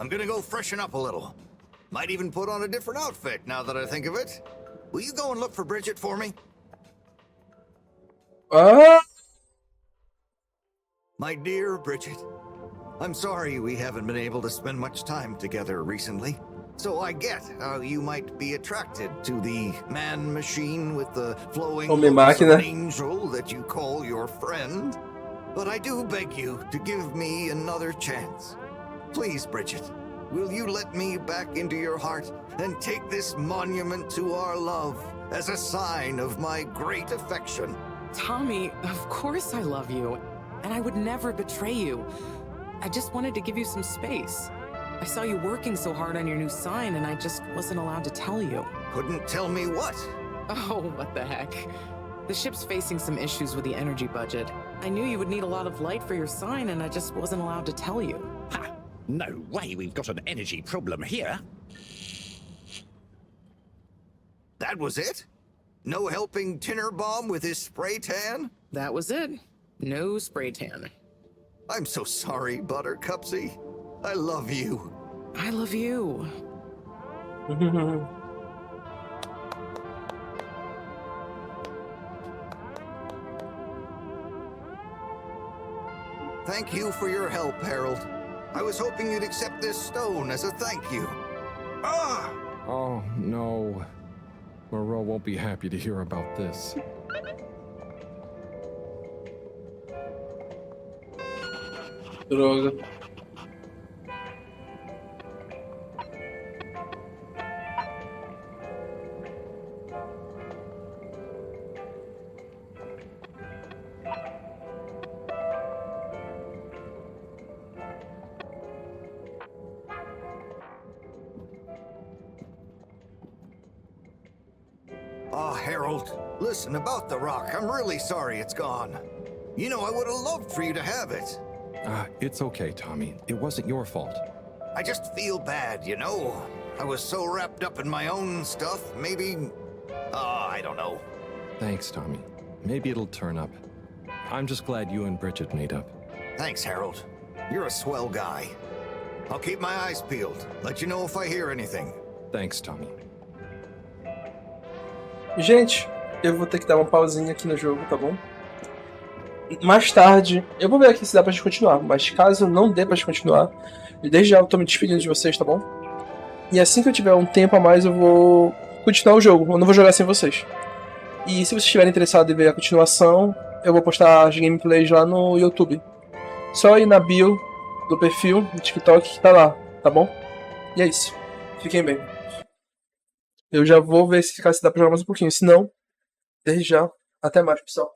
I'm gonna go freshen up a little. Might even put on a different outfit now that I think of it. Will you go and look for Bridget for me? Ah! My dear Bridget, I'm sorry we haven't been able to spend much time together recently. So I get how you might be attracted to the man-machine with the flowing Homem looks of an máquina. angel that you call your friend. But I do beg you to give me another chance. Please, Bridget, will you let me back into your heart and take this monument to our love as a sign of my great affection? Tommy, of course I love you, and I would never betray you. I just wanted to give you some space. I saw you working so hard on your new sign, and I just wasn't allowed to tell you. Couldn't tell me what? Oh, what the heck. The ship's facing some issues with the energy budget. I knew you would need a lot of light for your sign, and I just wasn't allowed to tell you. Ha! No way we've got an energy problem here. That was it? No helping Tinnerbomb with his spray tan? That was it. No spray tan. I'm so sorry, Buttercupsy. I love you. I love you. Thank you for your help, Harold. I was hoping you'd accept this stone as a thank you. Ah! Oh, no. Moreau won't be happy to hear about this. Droga. Ah, Harold, listen, about the rock, I'm really sorry it's gone. You know, I would have loved for you to have it. It's okay, Tommy. It wasn't your fault. I just feel bad, you know? I was so wrapped up in my own stuff, maybe... I don't know. Thanks, Tommy. Maybe it'll turn up. I'm just glad you and Bridget made up. Thanks, Harold. You're a swell guy. I'll keep my eyes peeled. Let you know if I hear anything. Thanks, Tommy. Gente, eu vou ter que dar uma pausinha aqui no jogo, tá bom? Mais tarde, eu vou ver aqui se dá pra gente continuar, mas caso não dê pra gente continuar, desde já eu tô me despedindo de vocês, tá bom? E assim que eu tiver um tempo a mais, eu vou continuar o jogo, eu não vou jogar sem vocês. E se vocês estiverem interessados em ver a continuação, eu vou postar as gameplays lá no YouTube. Só ir na bio do perfil, no TikTok, que tá lá, tá bom? E é isso. Fiquem bem. Eu já vou ver se dá pra jogar mais um pouquinho. Se não, desde já, até mais, pessoal.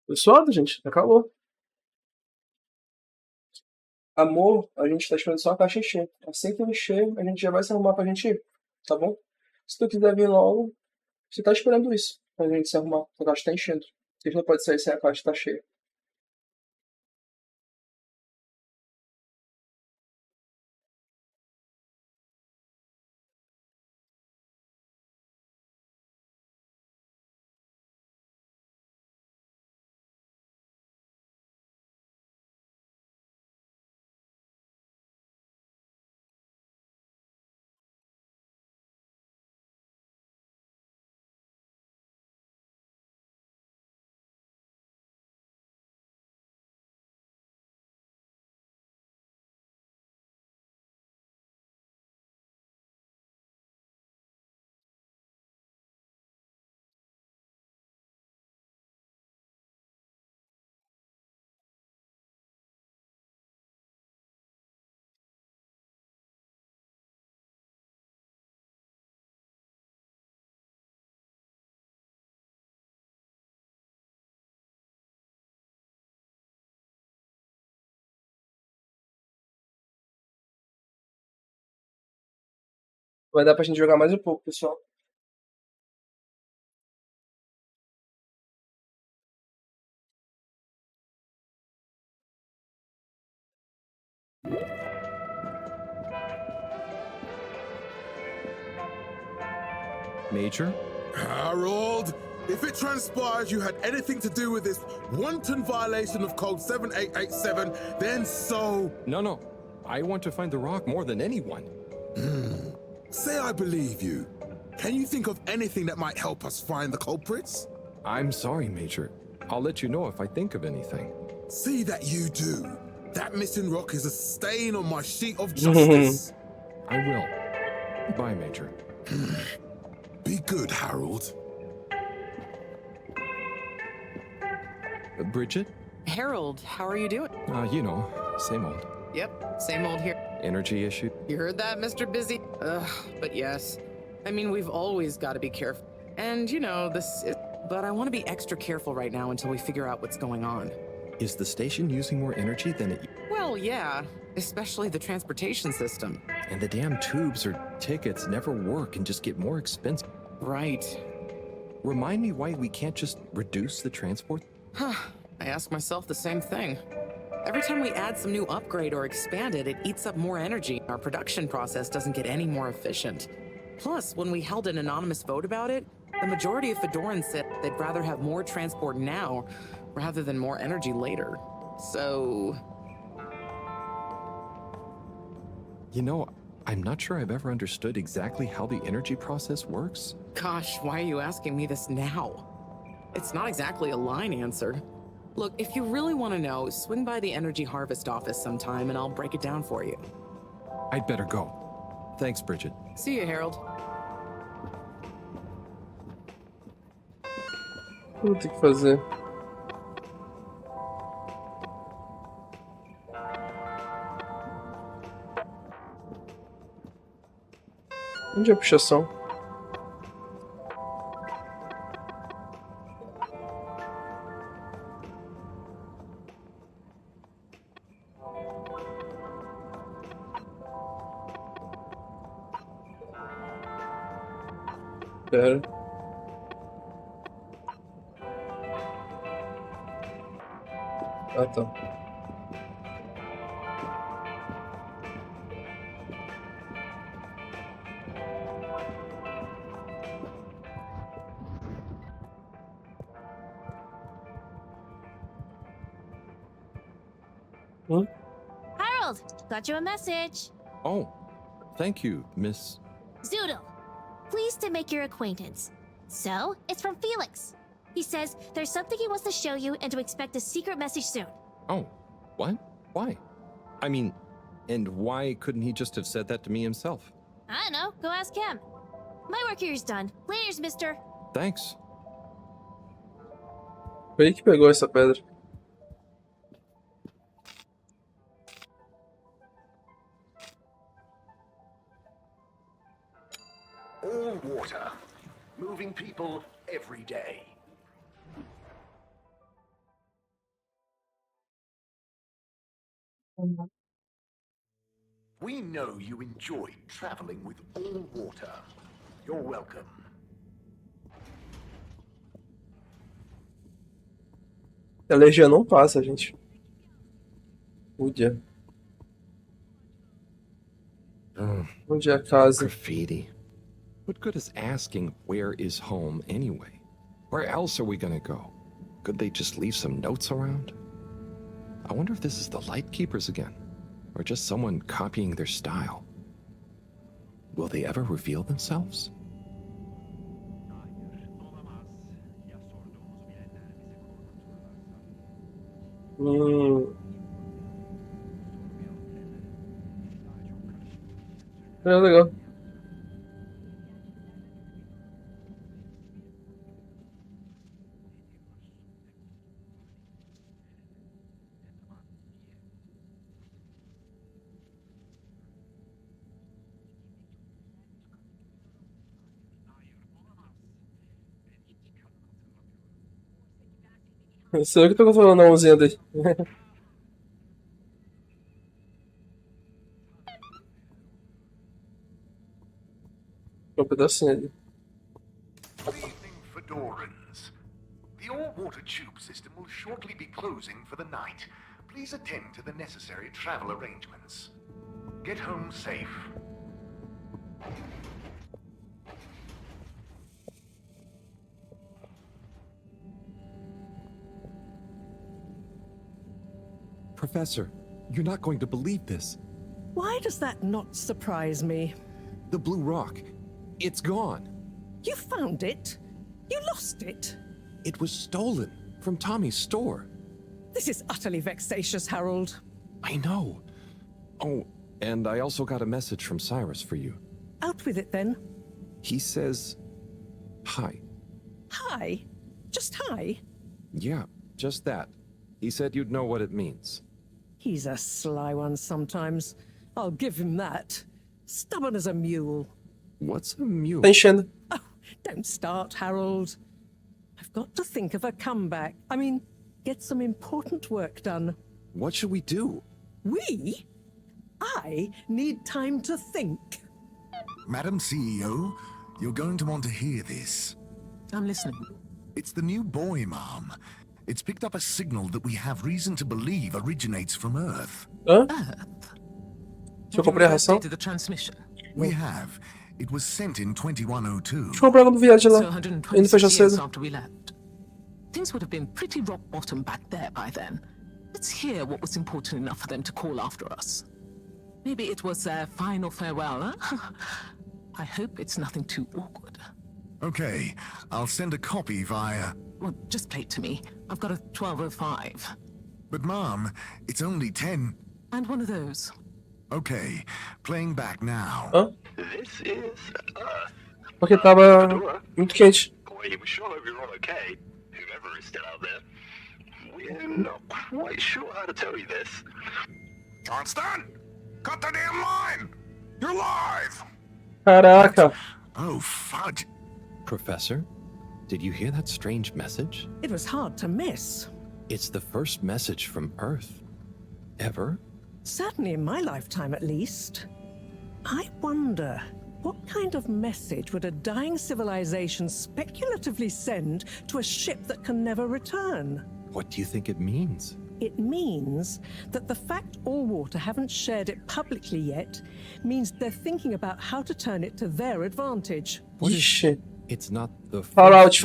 Tô suado, gente. Acabou. Amor, a gente tá esperando só a caixa encher. Assim que encher, a gente já vai se arrumar pra gente ir. Tá bom? Se tu quiser vir logo, você tá esperando isso. Pra gente se arrumar. A caixa tá enchendo. A gente não pode sair sem a caixa tá cheia. Vai dar pra gente jogar mais um pouco, pessoal. Major? Harold, if it transpires you had anything to do with this wanton violation of code 7887, then so... No. I want to find the rock more than anyone. Say I believe you. Can you think of anything that might help us find the culprits? I'm sorry, Major. I'll let you know if I think of anything. See that you do. That missing rock is a stain on my sheet of justice. I will. Bye, Major. Be good, Harold. Bridget? Harold, how are you doing? You know, same old. Yep, same old here. Energy issue? You heard that, Mr. Busy? Ugh, but yes. I mean, we've always got to be careful. And, you know, but I want to be extra careful right now until we figure out what's going on. Is the station using more energy than it... Well, yeah. Especially the transportation system. And the damn tubes or tickets never work and just get more expensive. Right. Remind me why we can't just reduce the transport? Huh. I ask myself the same thing. Every time we add some new upgrade or expand it, it eats up more energy. Our production process doesn't get any more efficient. Plus, when we held an anonymous vote about it, the majority of Fedorans said they'd rather have more transport now rather than more energy later. So... You know, I'm not sure I've ever understood exactly how the energy process works. Gosh, why are you asking me this now? It's not exactly a line answer. Look, if you really want to know, swing by the Energy Harvest office sometime and I'll break it down for you. I'd better go. Thanks, Bridget. See you, Harold. O que eu vou ter que fazer? Onde é a puxação? Pera. Ah, tá. Harold, got you a message. Oh, thank you, Miss... Zoodle, pleased to make your acquaintance. So, it's from Felix. He says there's something he wants to show you and to expect a secret message soon. Oh, what? Why? I mean, and why couldn't he just have said that to me himself? I don't know, go ask him. My work here is done. Laters, mister. Thanks. Foi aí que pegou essa pedra. All water, moving people every day. We know you enjoy traveling with all water. You're welcome. A legião não passa, gente. Podia. Onde é a casa? Graffiti. What good is asking where is home anyway? Where else are we gonna go? Could they just leave some notes around? I wonder if this is the Lightkeepers again, or just someone copying their style. Will they ever reveal themselves? É legal. Sou eu que tô controlando a mãozinha dele. um pedacinho ali. Good evening, Fedorans. The all-water tube system will shortly be closing for the night. Please attend to the necessary travel arrangements. Get home safe. Professor, you're not going to believe this. Why does that not surprise me? The blue rock, it's gone. You found it? You lost it? It was stolen from Tommy's store. This is utterly vexatious, Harold. I know. Oh, and I also got a message from Cyrus for you. Out with it then. He says, hi. Hi? Just hi? Yeah, just that. He said you'd know what it means. He's a sly one sometimes. I'll give him that. Stubborn as a mule. What's a mule? Tá enchendo. Oh, don't start, Harold. I've got to think of a comeback. I mean, get some important work done. What should we do? We? I need time to think. Madam CEO, you're going to want to hear this. I'm listening. It's the new boy, Mom. It's picked up a signal that we have reason to believe originates from Earth. Hã? Earth? Deixa eu comprar a ração. The transmission. We have. It was sent in 2102. Deixa eu comprar quando viagem lá. So Ele 126 fecha years cedo. after we left. Things would have been pretty rock bottom back there by then. Let's hear what was important enough for them to call after us. Maybe it was their final farewell, huh? I hope it's nothing too awkward. Okay, I'll send a copy via... Well, just play it to me. I've got a 1205. But Mom, it's only 10... And one of those. Okay, playing back now. Hã? This is Earth. Porque tava muito quente. We sure hope you're all okay, whoever is still out there. We're not quite sure how to tell you this. Johnston! Cut the damn line! You're live! Caraca. Oh, fudge. Professor, did you hear that strange message? It was hard to miss. It's the first message from Earth. Ever? Certainly in my lifetime, at least. I wonder, what kind of message would a dying civilization speculatively send to a ship that can never return? What do you think it means? It means that the fact Allwater haven't shared it publicly yet means they're thinking about how to turn it to their advantage. Ixi. It's not the Fallout.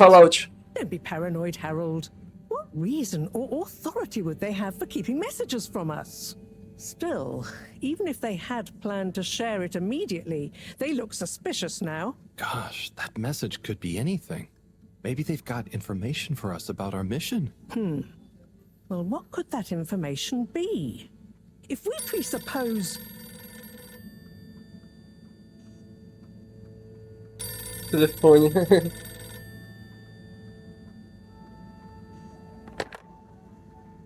Don't be paranoid, Harold. What reason or authority would they have for keeping messages from us? Still, even if they had planned to share it immediately, they look suspicious now. Gosh, that message could be anything. Maybe they've got information for us about our mission. Well, what could that information be? If we presuppose... Telefone.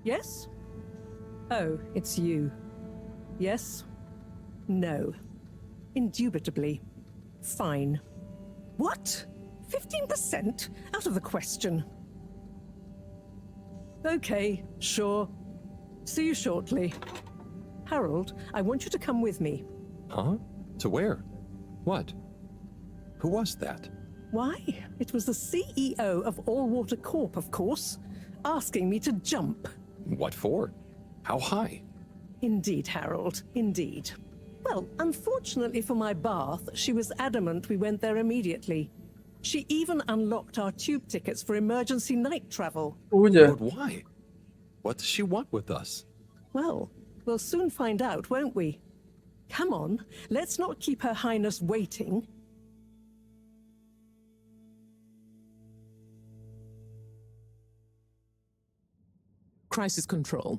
Yes? Oh, it's you. Yes? No. Indubitably. Fine. What? 15%? Out of the question. Okay, sure. See you shortly. Harold, I want you to come with me. Huh? To where? What? Who was that? Why? It was the CEO of Allwater Corp, of course, asking me to jump. What for? How high? Indeed, Harold, indeed. Well, unfortunately for my bath, she was adamant we went there immediately. She even unlocked our tube tickets for emergency night travel. Olha. But why? What does she want with us? Well, we'll soon find out, won't we? Come on, let's not keep Her Highness waiting. Crisis control.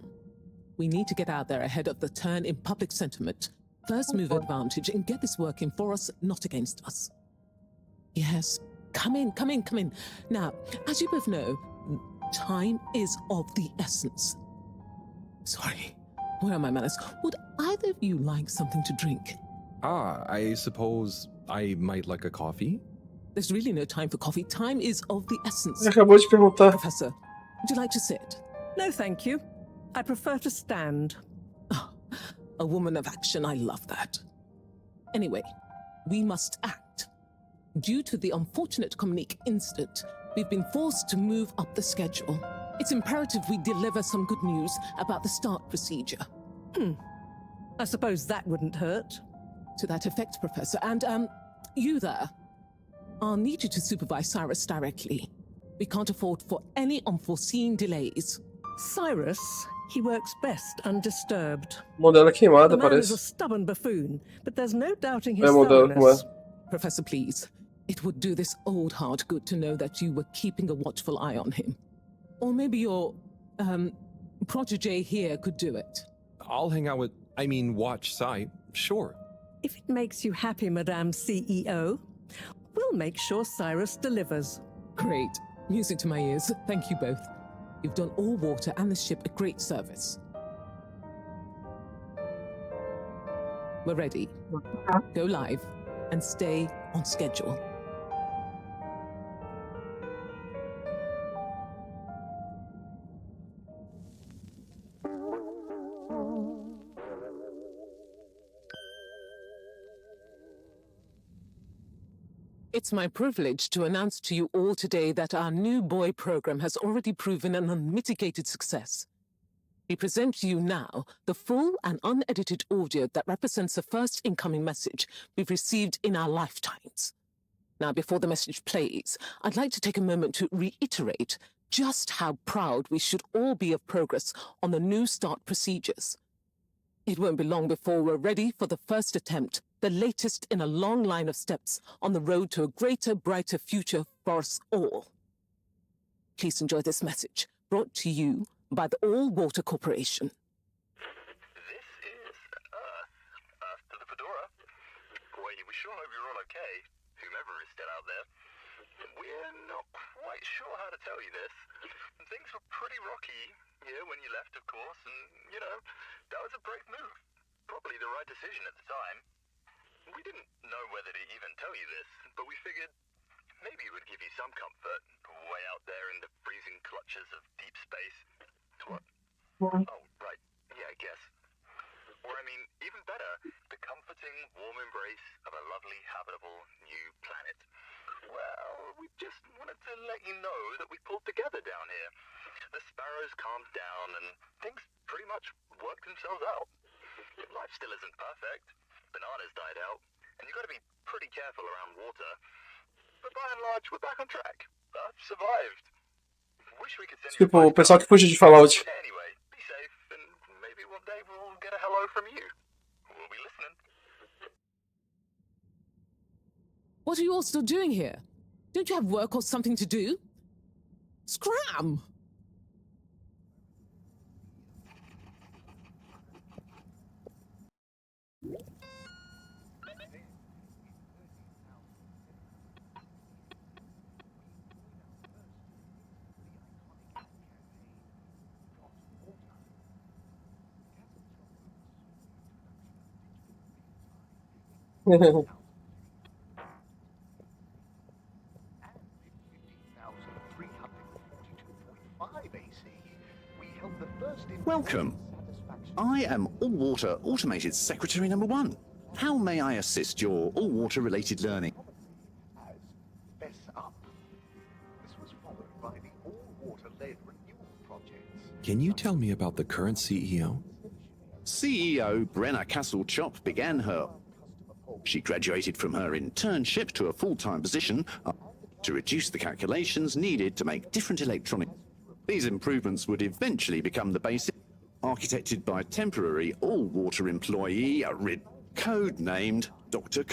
We need to get out there ahead of the turn in public sentiment. First move advantage and get this working for us, not against us. Yes, come in. Now, as you both know, time is of the essence. Sorry, where are my manners? Would either of you like something to drink? I suppose I might like a coffee? There's really no time for coffee. Time is of the essence. Acabou de perguntar. Professor, would you like to sit? No, thank you. I prefer to stand. Oh, a woman of action, I love that. Anyway, we must act. Due to the unfortunate Communique incident, we've been forced to move up the schedule. It's imperative we deliver some good news about the start procedure. I suppose that wouldn't hurt. To that effect, Professor. And, you there. I'll need you to supervise Cyrus directly. We can't afford for any unforeseen delays. Cyrus, he works best undisturbed. Modelo queimada, The man is a parece. stubborn buffoon, but there's no doubting his É modelo como é. thoroughness. Professor, please. It would do this old heart good to know that you were keeping a watchful eye on him. Or maybe your, protege here could do it. I'll hang out with, watch Sai, sure. If it makes you happy, Madame CEO, we'll make sure Cyrus delivers. Great. Music to my ears. Thank you both. You've done all water and the ship a great service. We're ready. Go live and stay on schedule. It's my privilege to announce to you all today that our new boy program has already proven an unmitigated success. We present to you now the full and unedited audio that represents the first incoming message we've received in our lifetimes. Now, before the message plays, I'd like to take a moment to reiterate just how proud we should all be of progress on the new start procedures. It won't be long before we're ready for the first attempt, the latest in a long line of steps on the road to a greater, brighter future for us all. Please enjoy this message, brought to you by the All Water Corporation. This is Earth to the Fedora. We sure hope you're all okay, whomever is still out there. We're not quite sure how to tell you this. Things were pretty rocky here when you left, of course, and, that was a brave move. Probably the right decision at the time. We didn't know whether to even tell you this, but we figured maybe it would give you some comfort way out there in the freezing clutches of deep space. What? Oh, right. Yeah, I guess. Or, even better, the comforting, warm embrace of a lovely, habitable new planet. Well, we just wanted to let you know that we pulled together down here. The sparrows calmed down and things pretty much worked themselves out. Life still isn't perfect. Bananas died out, and you've got to be pretty careful around water. But by and large, we're back on track. I've survived. Wish we could send you Tipo, o pessoal que fugiu de Fallout. Anyway, be safe, and maybe one day we'll get a hello from you. We'll be listening. What are you all still doing here? Don't you have work or something to do? Scram! Welcome. I am All Water Automated Secretary number 1. How may I assist your all water related learning? Fess up. This was followed by the all-water-led renewal projects. Can you tell me about the current CEO? CEO Brenna Castle-Chop began her. She graduated from her internship to a full-time position to reduce the calculations needed to make different electronic. These improvements would eventually become the basis, architected by temporary all-water employee, code-named Dr.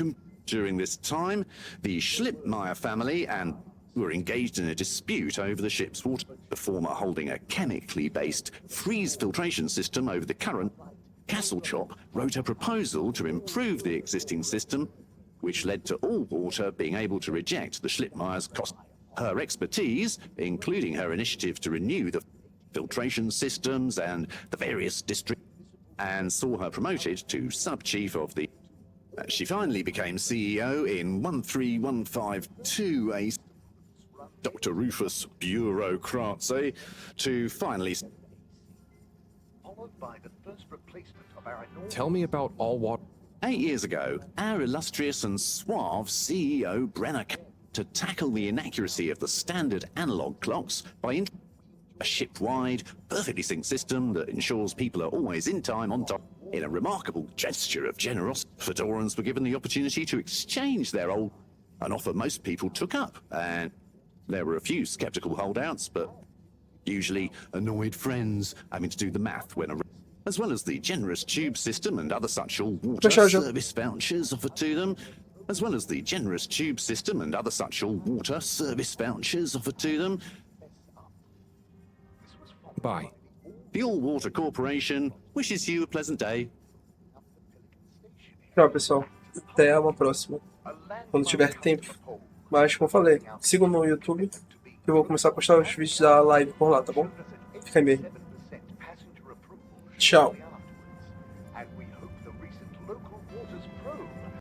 During this time, the Schlippmeyer family and were engaged in a dispute over the ship's water, the former holding a chemically based freeze filtration system over the current. Castle-Chop wrote a proposal to improve the existing system, which led to All Water being able to reject the Schlippmeyer's cost. Her expertise, including her initiative to renew the filtration systems and the various districts, and saw her promoted to sub-chief of the... She finally became CEO in 13152, Dr. Rufus Bureaucracy, to finally... Followed by the first replacement of our Tell me about all water. 8 years ago, our illustrious and suave CEO Brenner to tackle the inaccuracy of the standard analog clocks by a ship-wide, perfectly synced system that ensures people are always in time on time. In a remarkable gesture of generosity, Fedorans were given the opportunity to exchange their old, an offer most people took up, and there were a few skeptical holdouts, but usually annoyed friends having to do the math when as well as the generous tube system and other such all-water service vouchers offered to them, as well as the generous tube system and other such all-water service vouchers offered to them. Bye. The All-Water Corporation wishes you a pleasant day. Tchau, pessoal. Até uma próxima. Quando tiver tempo. Mas, como eu falei, sigam no YouTube. Que eu vou começar a postar os vídeos da live por lá, tá bom? Fica aí mesmo. Tchau.